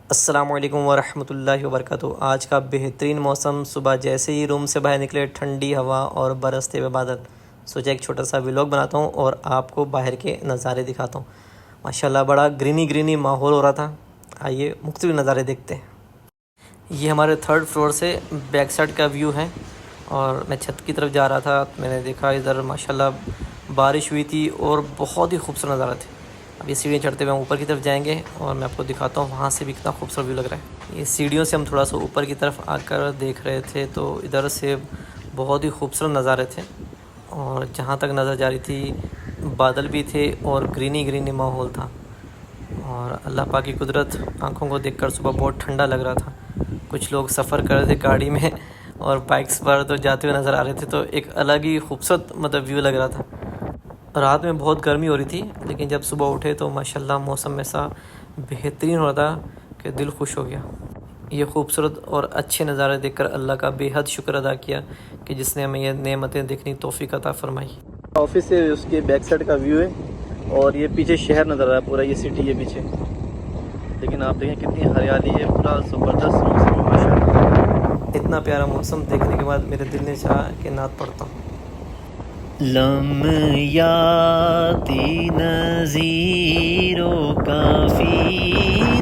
अस्सलाम वालेकुम वरहमतुल्लाहि वबरकातुहू। आज का बेहतरीन मौसम। सुबह जैसे ही रूम से बाहर निकले ठंडी हवा और बरसते हुए बादल। सोचा एक छोटा सा व्लॉग बनाता हूँ और आपको बाहर के नज़ारे दिखाता हूँ। माशाल्लाह बड़ा ग्रीनी माहौल हो रहा था। आइए मुख्तलिफ नज़ारे देखते हैं। ये हमारे थर्ड फ्लोर से बैक साइड का व्यू है और मैं छत की तरफ जा रहा था। मैंने देखा इधर माशाल्लाह बारिश हुई थी और बहुत ही खूबसूरत नज़ारा थे। अब ये सीढ़ियाँ चढ़ते हुए हम ऊपर की तरफ जाएंगे और मैं आपको दिखाता हूँ वहाँ से भी कितना खूबसूरत व्यू लग रहा है। ये सीढ़ियों से हम थोड़ा सा ऊपर की तरफ आकर देख रहे थे तो इधर से बहुत ही खूबसूरत नज़ारे थे और जहाँ तक नज़र जा रही थी बादल भी थे और ग्रीनी माहौल था। और अल्लाह पाक की कुदरत आँखों को देखकर सुबह बहुत ठंडा लग रहा था। कुछ लोग सफ़र कर रहे थे गाड़ी में और बाइक्स पर तो जाते हुए नज़र आ रहे थे, तो एक अलग ही खूबसूरत व्यू लग रहा था। रात में बहुत गर्मी हो रही थी लेकिन जब सुबह उठे तो माशाल्लाह मौसम ऐसा बेहतरीन हो रहा था कि दिल खुश हो गया। ये खूबसूरत और अच्छे नज़ारे देखकर अल्लाह का बेहद शुक्र अदा किया कि जिसने हमें ये नेमतें देखने की तौफीक अता फरमाई। ऑफिस से उसके बैक साइड का व्यू है और ये पीछे शहर नज़र आ रहा है, पूरा ये सिटी है पीछे। लेकिन आप देखें कितनी हरियाली है, पूरा ज़बरदस्त मौसम है माशाल्लाह। इतना प्यारा मौसम देखने के बाद मेरे दिल ने चाहा कि नात पढ़ता हूँ। लम याती नज़ीरो काफ़ी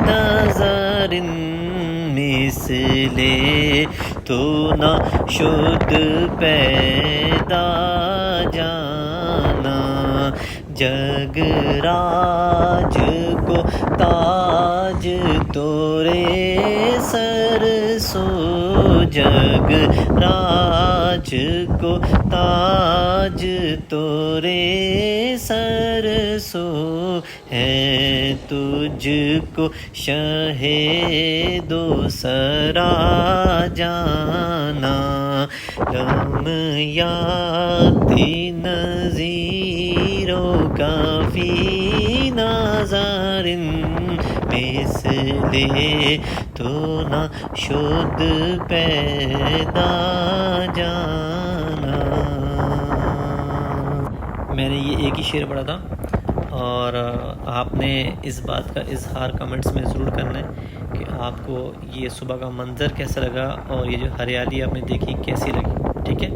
नज़रिन मिसले तो न शुद पैदा जाना जगराज को ताज तोरे सरसो जगराज को ताज तोरे सरसो है तुझको शहे दो सरा जाना लम याती नज़ीरो काफ़ी नाज़ारिन मिसले तो न शुद्ध पैदा जाना। मैंने ये एक ही शेर पढ़ा था और आपने इस बात का इजहार कमेंट्स में ज़रूर करना है कि आपको ये सुबह का मंज़र कैसा लगा और ये जो हरियाली आपने देखी कैसी लगी। ठीक है।